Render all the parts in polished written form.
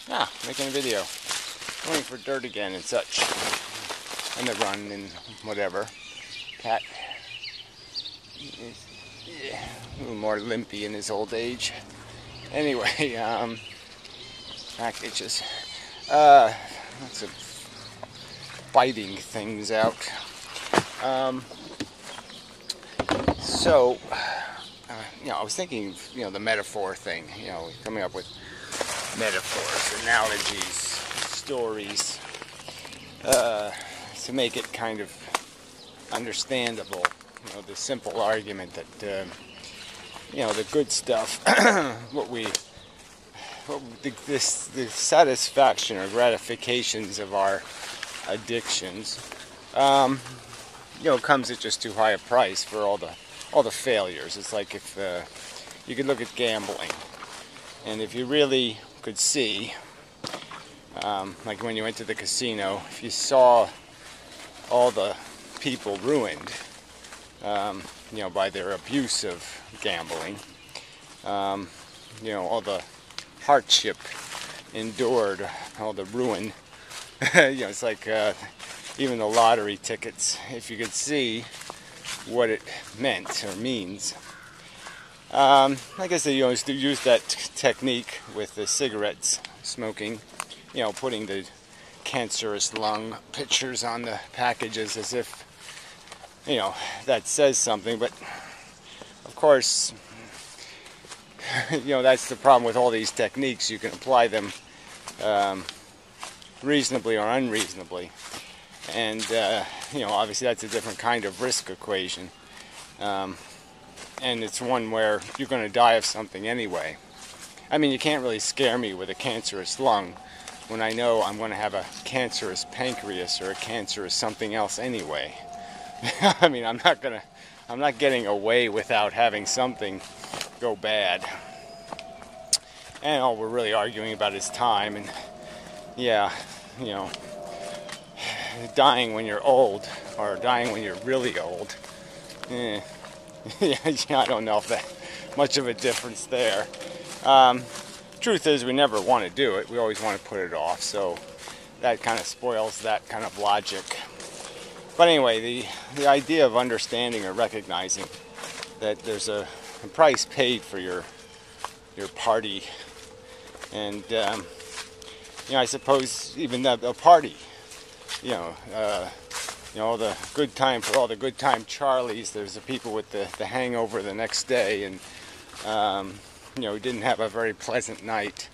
Making a video. Going for dirt again and such. On the run and whatever. Cat is a little more limpy in his old age. Anyway, packages. Lots of biting things out. I was thinking, the metaphor thing, coming up with metaphors, analogies, stories, to make it kind of understandable. The simple argument that, the good stuff, the satisfaction or gratifications of our addictions, comes at just too high a price for all the failures. It's like if you could look at gambling, and if you really could see, like when you went to the casino, if you saw all the people ruined, by their abuse of gambling, all the hardship endured, all the ruin, it's like even the lottery tickets, if you could see what it meant or means. I guess they used to use that technique with the cigarettes smoking, putting the cancerous lung pictures on the packages as if, that says something. But of course, that's the problem with all these techniques. You can apply them reasonably or unreasonably. And, obviously that's a different kind of risk equation. And it's one where you're going to die of something anyway. I mean, you can't really scare me with a cancerous lung when I know I'm going to have a cancerous pancreas or a cancerous something else anyway. I mean, I'm not getting away without having something go bad. And all we're really arguing about is time. And dying when you're old, or dying when you're really old, I don't know if that much of a difference there. Truth is, we never want to do it. We always want to put it off, so that kind of spoils that kind of logic. But anyway, the idea of understanding or recognizing that there's a price paid for your party, and I suppose even the party, all the good time, for all the good time Charlies, there's the people with the hangover the next day, and didn't have a very pleasant night.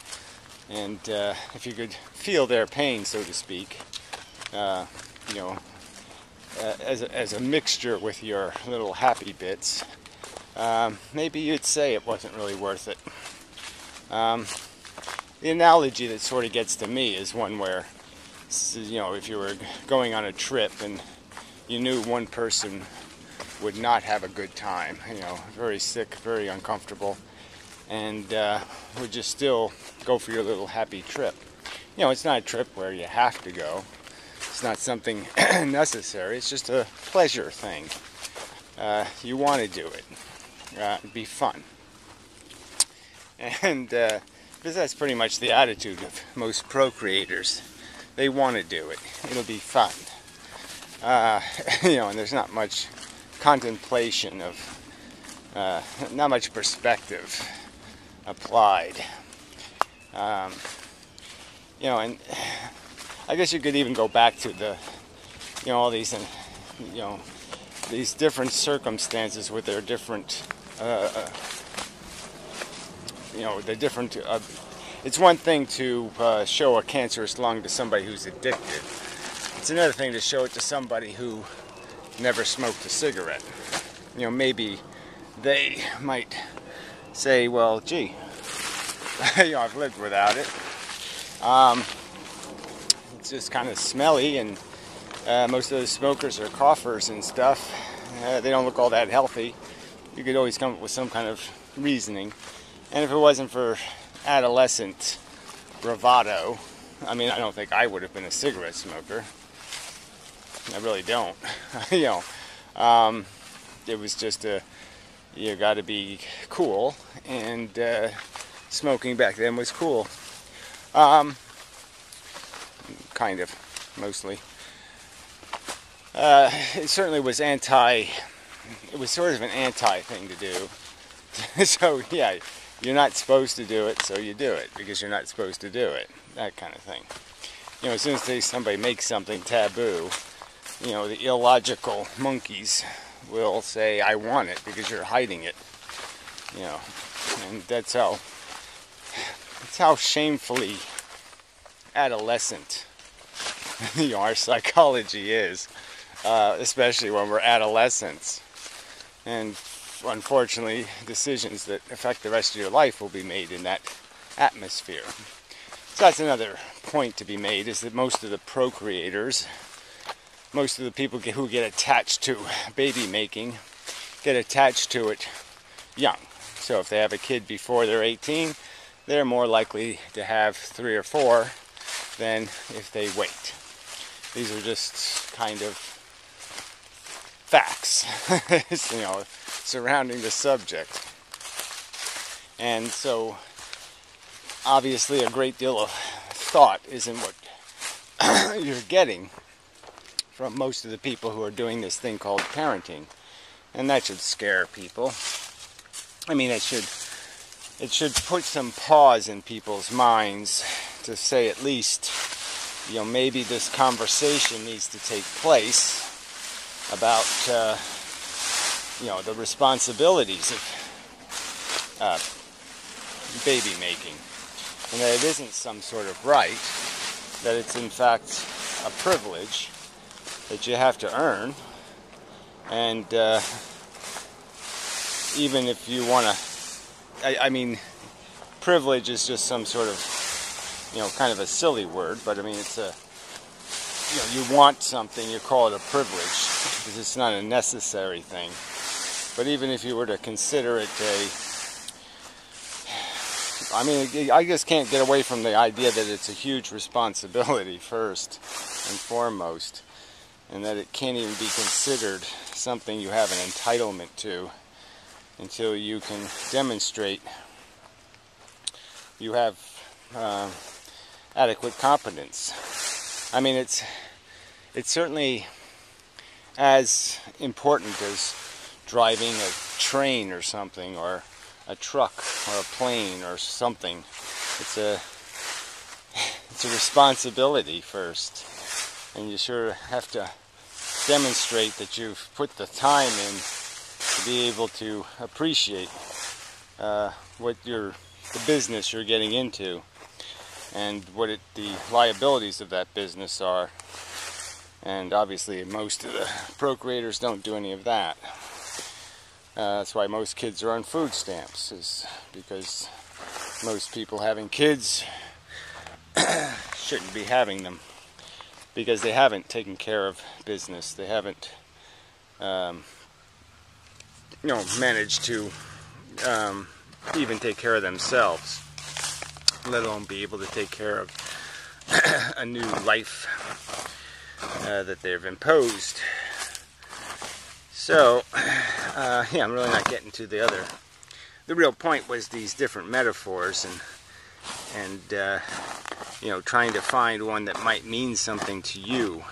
And if you could feel their pain, so to speak, as a mixture with your little happy bits, maybe you'd say it wasn't really worth it. The analogy that sort of gets to me is one where, if you were going on a trip and you knew one person would not have a good time, very sick, very uncomfortable, and would just still go for your little happy trip. It's not a trip where you have to go. It's not something necessary. It's just a pleasure thing. You want to do it. It'd be fun. And because that's pretty much the attitude of most procreators. They want to do it. It'll be fun. And there's not much contemplation of, not much perspective applied. And I guess you could even go back to all these, these different circumstances with their different, it's one thing to show a cancerous lung to somebody who's addicted. It's another thing to show it to somebody who never smoked a cigarette. Maybe they might say, well, gee, I've lived without it. It's just kind of smelly, and most of the smokers are coughers and stuff. They don't look all that healthy. You could always come up with some kind of reasoning. And if it wasn't for adolescent bravado, I mean, I don't think I would have been a cigarette smoker. I really don't. It was just you got to be cool, and smoking back then was cool. Kind of, mostly. It certainly was it was sort of an anti thing to do. So yeah, you're not supposed to do it, so you do it because you're not supposed to do it. That kind of thing. You know, as soon as somebody makes something taboo, you know, the illogical monkeys will say, I want it because you're hiding it. You know, and that's how shamefully adolescent you know, our psychology is, especially when we're adolescents. And unfortunately, decisions that affect the rest of your life will be made in that atmosphere. So that's another point to be made, is that most of the procreators, most of the people who get attached to baby making, get attached to it young. So if they have a kid before they're 18, they're more likely to have 3 or 4 than if they wait. These are just kind of facts, you know, surrounding the subject. And so, obviously, a great deal of thought isn't what you're getting from most of the people who are doing this thing called parenting. And that should scare people. I mean, it should put some pause in people's minds to say, at least, you know, maybe this conversation needs to take place about, you know, the responsibilities of baby making, and that it isn't some sort of right, that it's in fact a privilege that you have to earn, and even if you want to, I mean, privilege is just some sort of, you know, kind of a silly word, but I mean, it's a, you know, you want something, you call it a privilege, because it's not a necessary thing. But even if you were to consider it I mean, I just can't get away from the idea that it's a huge responsibility first and foremost, and that it can't even be considered something you have an entitlement to until you can demonstrate you have adequate competence. I mean, it's certainly as important as driving a train or something, or a truck or a plane or something. It's a responsibility first, and you sure have to demonstrate that you've put the time in to be able to appreciate what the business you're getting into, and what the liabilities of that business are. And obviously most of the procreators don't do any of that. That's why most kids are on food stamps, is because most people having kids shouldn't be having them, because they haven't taken care of business. They haven't you know, managed to even take care of themselves, let alone be able to take care of a new life that they've imposed. So, yeah, I'm really not getting to the real point was these different metaphors, and you know, trying to find one that might mean something to you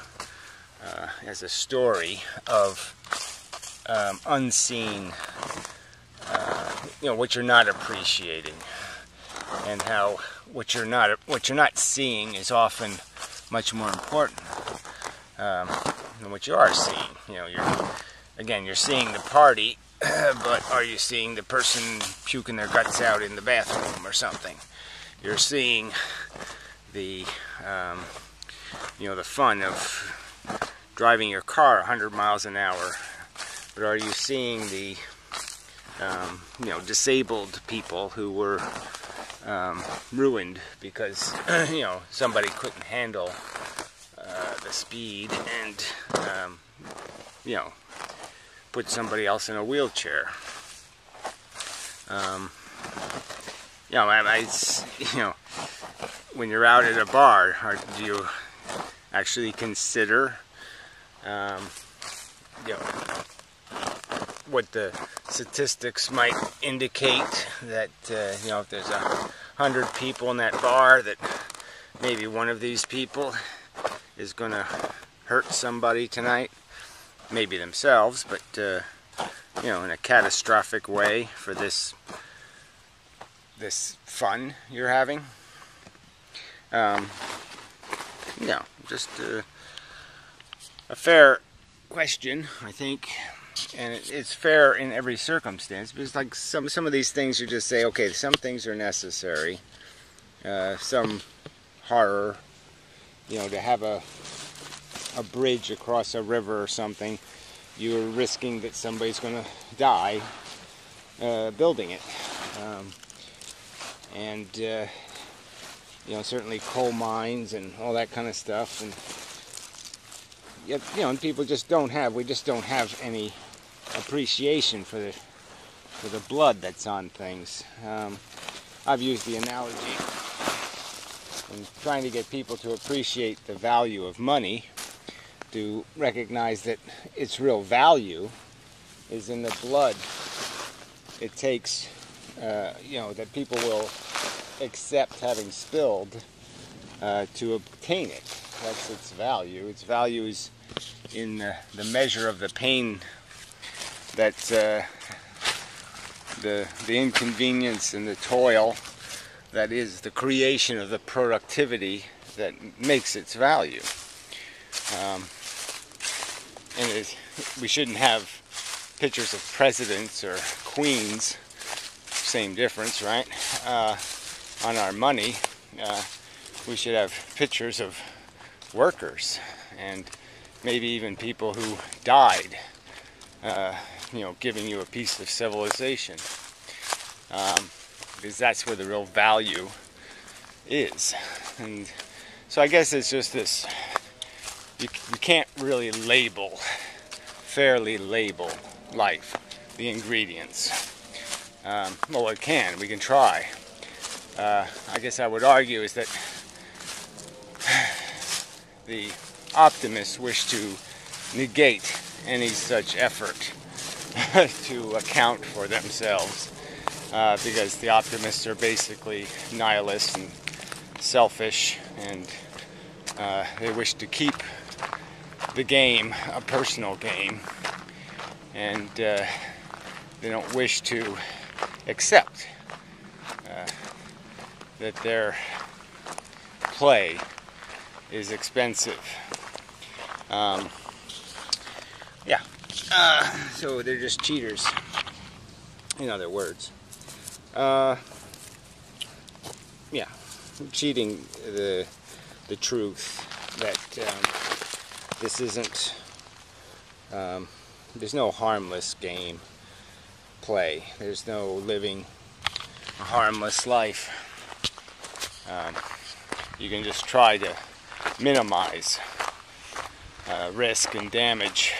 as a story of unseen, you know, what you're not appreciating, and how what you're not seeing is often much more important than what you are seeing. You know, you're seeing the party, but are you seeing the person puking their guts out in the bathroom or something? You're seeing the you know, the fun of driving your car 100 miles an hour, but are you seeing the you know, disabled people who were ruined because you know, somebody couldn't handle the speed and you know, put somebody else in a wheelchair? You know, you know, when you're out at a bar, do you actually consider you know, what the statistics might indicate, that you know, if there's 100 people in that bar, that maybe one of these people is going to hurt somebody tonight. Maybe themselves, but you know, in a catastrophic way for this fun you're having. You know, just a fair question, I think, and it's fair in every circumstance. Because like some of these things, you just say, okay, some things are necessary. Some horror, you know, to have a bridge across a river or something, you're risking that somebody's going to die building it. And you know, certainly coal mines and all that kind of stuff, and yet, you know, people just don't have, we just don't have any appreciation for the blood that's on things. I've used the analogy in trying to get people to appreciate the value of money, to recognize that its real value is in the blood it takes, you know, that people will accept having spilled to obtain it. That's its value. Its value is in the measure of the pain that the inconvenience and the toil that is the creation of the productivity that makes its value. And we shouldn't have pictures of presidents or queens, same difference, right? On our money. We should have pictures of workers, and maybe even people who died, you know, giving you a piece of civilization, because that's where the real value is. And so I guess it's just this, you can't really fairly label life, the ingredients. Well, it can, we can try. I guess I would argue is that the optimists wish to negate any such effort to account for themselves, because the optimists are basically nihilists and selfish, and they wish to keep the game a personal game, and they don't wish to accept that their play is expensive. Yeah. So they're just cheaters, in other words. Yeah. Cheating the truth that this isn't, there's no harmless game play. There's no living a harmless life. You can just try to minimize risk and damage,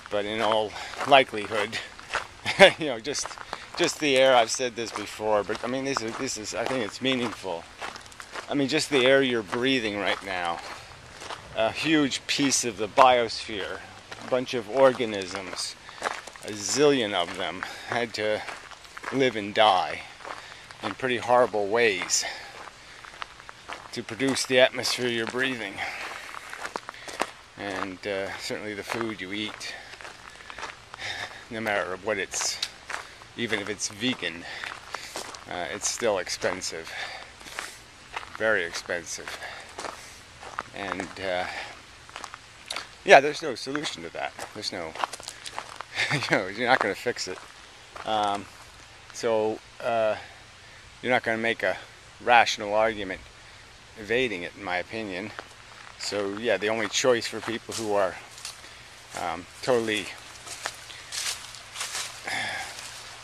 but in all likelihood, you know, just the air. I've said this before, but I mean, this is I think it's meaningful. I mean, just the air you're breathing right now, a huge piece of the biosphere, a bunch of organisms, a zillion of them had to live and die in pretty horrible ways to produce the atmosphere you're breathing, and certainly the food you eat, no matter what it's, even if it's vegan, it's still expensive, very expensive, and yeah, there's no solution to that. There's no, you know, you're not going to fix it. So you're not going to make a rational argument evading it, in my opinion. So yeah, the only choice for people who are totally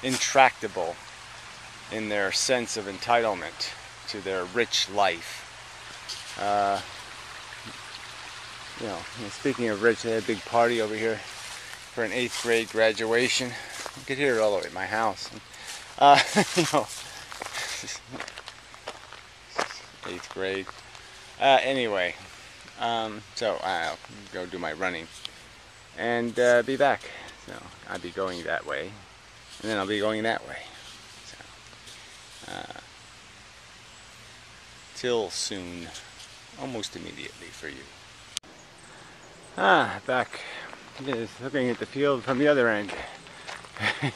intractable in their sense of entitlement to their rich life. You know, and speaking of rich, they had a big party over here for an 8th grade graduation. You could hear it all the way at my house. You know, 8th grade. Anyway, so I'll go do my running and be back. So I'll be going that way, and then I'll be going that way. So till soon, almost immediately for you. Back just looking at the field from the other end.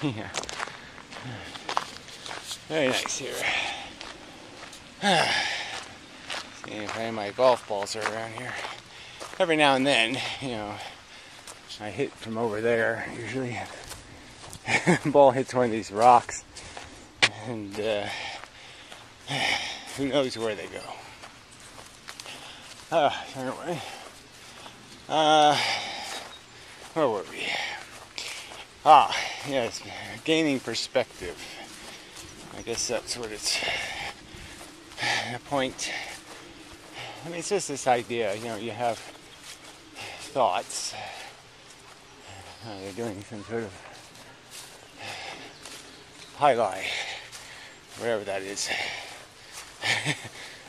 Yeah. Very nice here. Seeing if any of my golf balls are around here. Every now and then, you know, I hit from over there usually. Ball hits one of these rocks, and who knows where they go. Anyway, where were we? Yes, gaining perspective. I guess that's what it's the point. I mean, it's just this idea, you know, you have thoughts. You're doing some sort of highlight, whatever that is.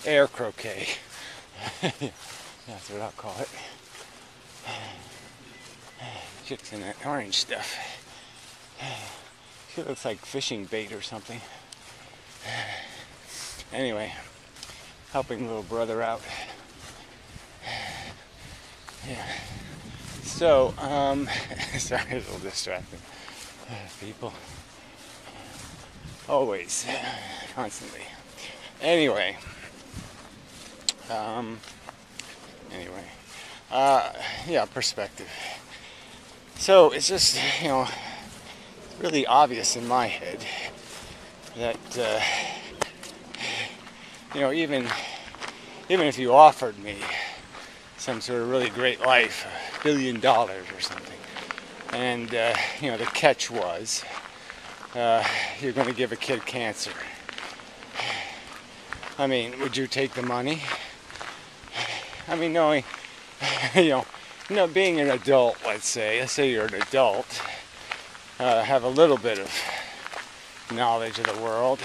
Air croquet. That's what I'll call it. Chicks in that orange stuff. She looks like fishing bait or something. Anyway, helping little brother out. Yeah. So, sorry, a little distracting. People. Always. Constantly. Anyway. Yeah, perspective. So, it's just, you know, it's really obvious in my head that, you know, even if you offered me some sort of really great life, $1 billion or something, and you know, the catch was you're going to give a kid cancer. I mean, would you take the money? I mean, knowing, you know, being an adult, let's say you're an adult, have a little bit of knowledge of the world.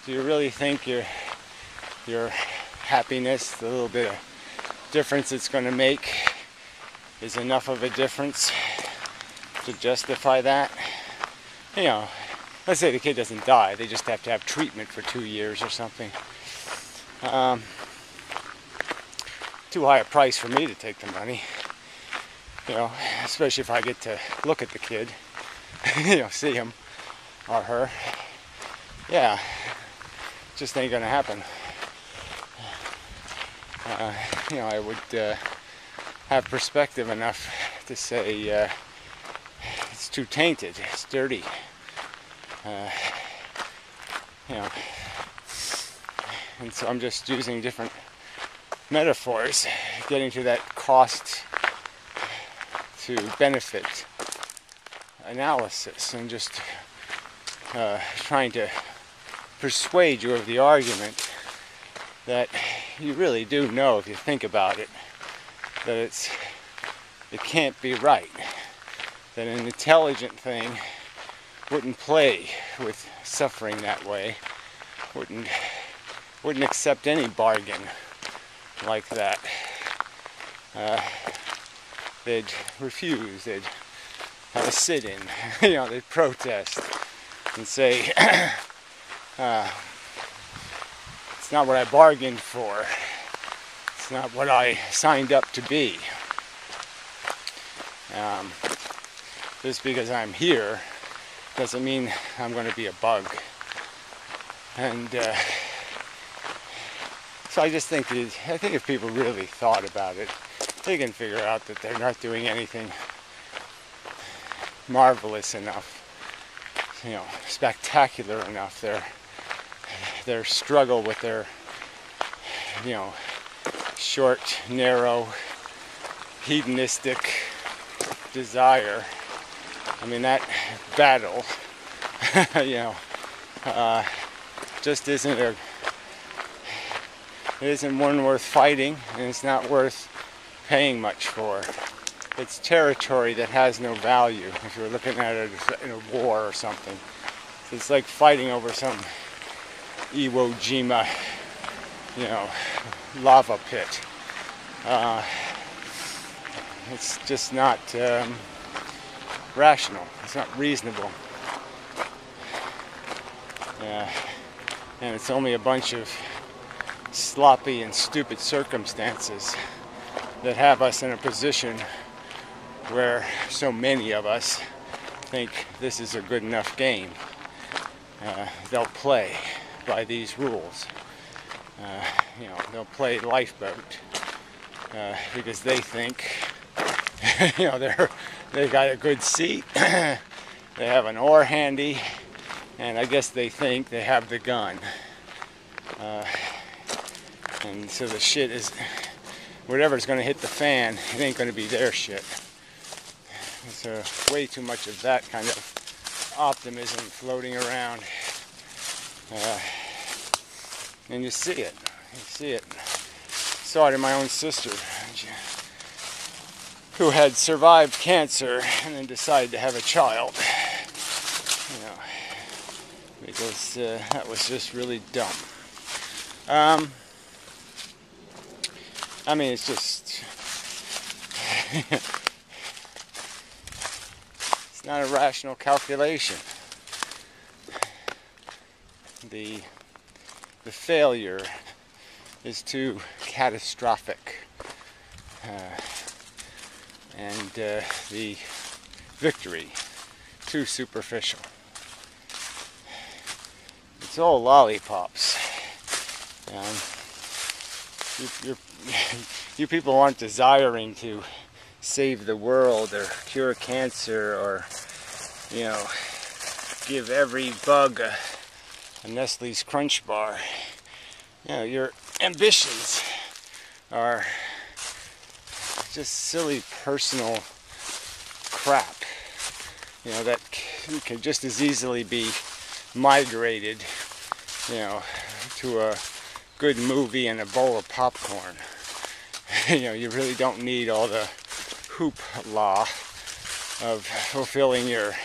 Do you really think your happiness, the little bit of difference it's going to make, is enough of a difference to justify that? You know, let's say the kid doesn't die, they just have to have treatment for 2 years or something. Too high a price for me to take the money, you know, especially if I get to look at the kid, you know, see him or her. Yeah, just ain't gonna happen. You know, I would have perspective enough to say it's too tainted, it's dirty. You know, and so I'm just using different metaphors, getting to that cost to benefit analysis, and just trying to persuade you of the argument that you really do know, if you think about it, that it can't be right, that an intelligent thing wouldn't play with suffering that way, wouldn't accept any bargain like that. They'd refuse, they'd have a sit-in, you know, they'd protest and say, it's not what I bargained for, it's not what I signed up to be. Just because I'm here doesn't mean I'm going to be a bug. And so I just think if people really thought about it, they can figure out that they're not doing anything marvelous enough, you know, spectacular enough. Their struggle with their, you know, short, narrow, hedonistic desire. I mean, that battle, you know, just isn't one worth fighting, and it's not worth paying much for. It's territory that has no value if you're looking at it in a war or something. It's like fighting over some Iwo Jima, you know, lava pit. It's just not rational. It's not reasonable. And it's only a bunch of sloppy and stupid circumstances that have us in a position where so many of us think this is a good enough game. They'll play by these rules. They'll play lifeboat because they think, they got a good seat, they have an oar handy, and I guess they think they have the gun. And so the shit is, whatever's going to hit the fan, it ain't going to be their shit. There's way too much of that kind of optimism floating around. And you see it. Saw it in my own sister, who had survived cancer and then decided to have a child. Because that was just really dumb. I mean, it's just it's not a rational calculation. The failure is too catastrophic, and the victory too superficial. It's all lollipops. You people aren't desiring to save the world or cure cancer or, give every bug a Nestle's Crunch bar. Your ambitions are just silly personal crap, that can just as easily be migrated, to a good movie and a bowl of popcorn. You really don't need all the hoopla of fulfilling your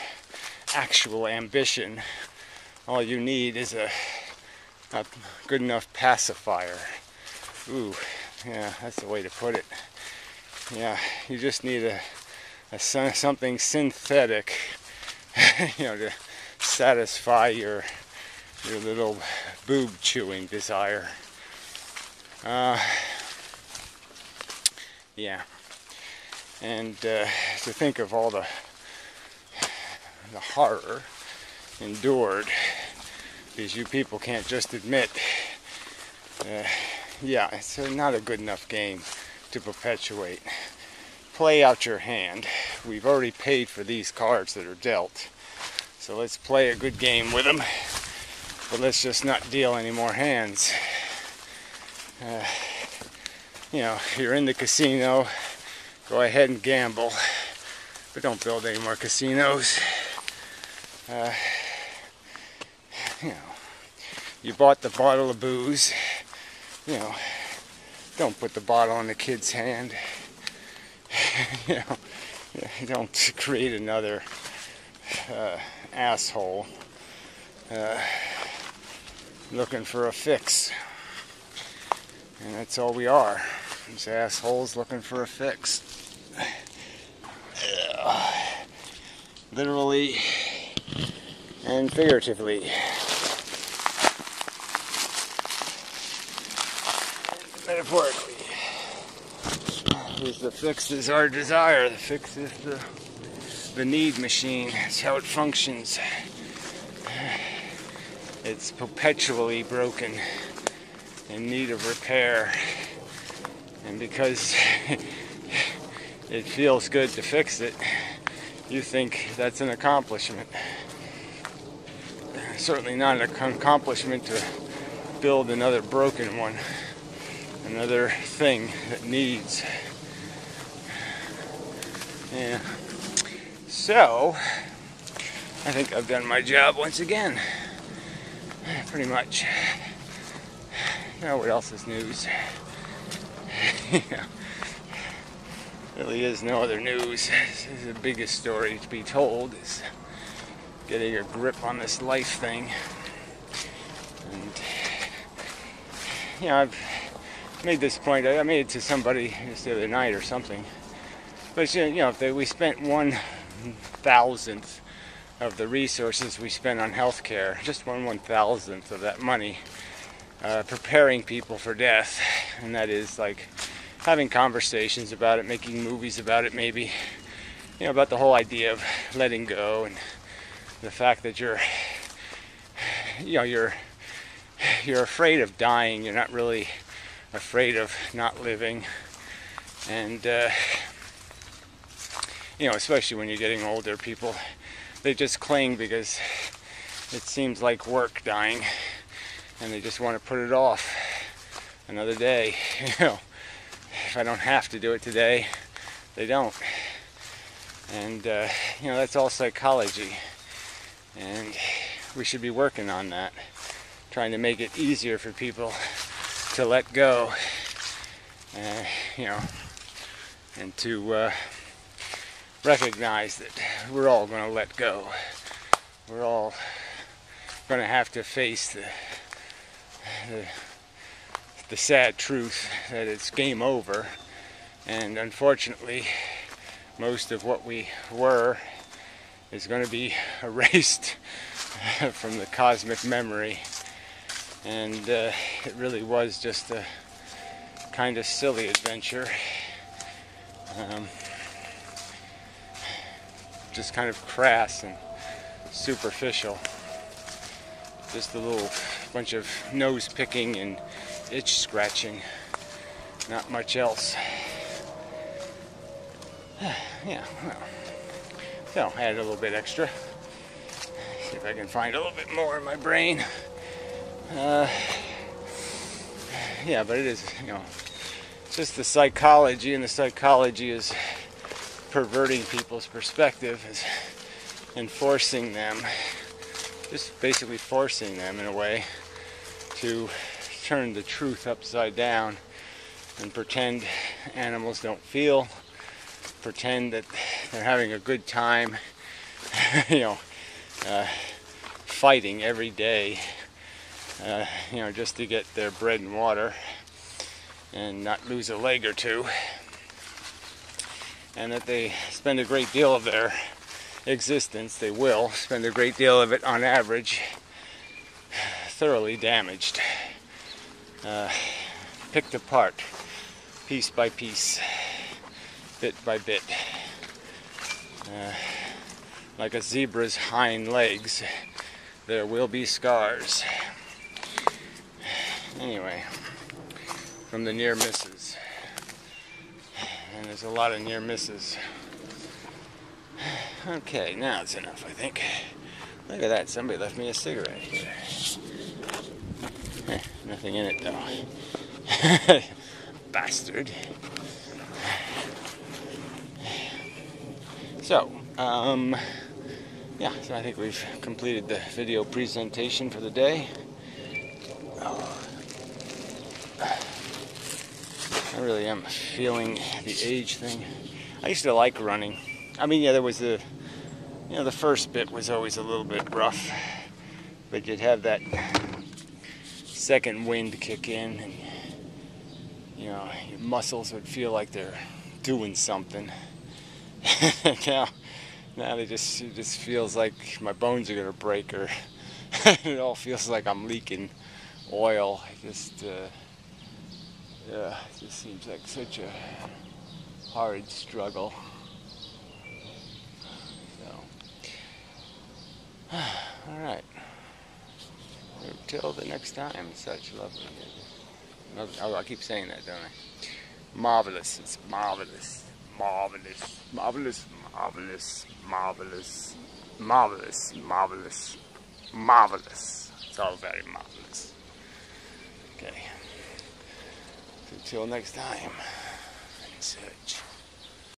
actual ambition. All you need is a good enough pacifier. Ooh, yeah, that's the way to put it. Yeah, you just need something synthetic, to satisfy your little boob chewing desire. Yeah, and to think of all the horror endured, because you people can't just admit, yeah, it's not a good enough game to perpetuate. Play out your hand. We've already paid for these cards that are dealt, so let's play a good game with them, but let's just not deal any more hands. You're in the casino, go ahead and gamble, but don't build any more casinos. You bought the bottle of booze, don't put the bottle in the kid's hand. Don't create another asshole looking for a fix. And that's all we are. These assholes looking for a fix. Literally and figuratively. Metaphorically. Because the fix is our desire. The fix is the need machine. That's how it functions. It's perpetually broken, in need of repair, and because it feels good to fix it, you think that's an accomplishment. Certainly not an accomplishment to build another broken one, another thing that needs. Yeah. So, I think I've done my job once again. Pretty much. Now what else is news? Really is no other news. This is the biggest story to be told, is getting a grip on this life thing. And I've made this point. I made it to somebody just the other night or something. But if we spent 1/1000th of the resources we spend on healthcare, just 1/1000th of that money preparing people for death, and that is like having conversations about it, making movies about it, maybe, you know, about the whole idea of letting go and the fact that you're afraid of dying. You're not really afraid of not living, and you know, especially when you're getting older, people, they just cling because it seems like work dying, and they just want to put it off another day. You know, if I don't have to do it today, they don't. And you know, that's all psychology, and we should be working on that, trying to make it easier for people to let go, you know, and to recognize that we're all going to let go. We're all going to have to face the sad truth that it's game over, and unfortunately most of what we were is going to be erased from the cosmic memory, and it really was just a kind of silly adventure, just kind of crass and superficial, just a little bunch of nose picking and itch scratching, not much else. Yeah, well, so I added a little bit extra. See if I can find a little bit more in my brain. Yeah, but it is, you know, just the psychology, and the psychology is perverting people's perspective and forcing them, just basically forcing them in a way to turn the truth upside down and pretend animals don't feel, pretend that they're having a good time, you know, fighting every day, you know, just to get their bread and water and not lose a leg or two, and that they spend a great deal of their existence, they will spend a great deal of it on average, thoroughly damaged, picked apart, piece by piece, bit by bit, like a zebra's hind legs. There will be scars. Anyway, from the near misses, and there's a lot of near misses. Okay, now it's enough, I think. Look at that, somebody left me a cigarette here. Nothing in it though. Bastard. So, yeah, so I think we've completed the video presentation for the day. I really am feeling the age thing. I used to like running. I mean, yeah, there was the, you know, the first bit was always a little bit rough, but you'd have that second wind kick in, and you know, your muscles would feel like they're doing something. Now it just feels like my bones are gonna break, or it all feels like I'm leaking oil. Yeah, it just seems like such a hard struggle. So, all right. Until the next time, such lovely. Oh, I keep saying that, don't I? Marvelous. It's marvelous. Marvelous. Marvelous. Marvelous. Marvelous. Marvelous. Marvelous. Marvelous. It's all very marvelous. Okay. Until next time. Such.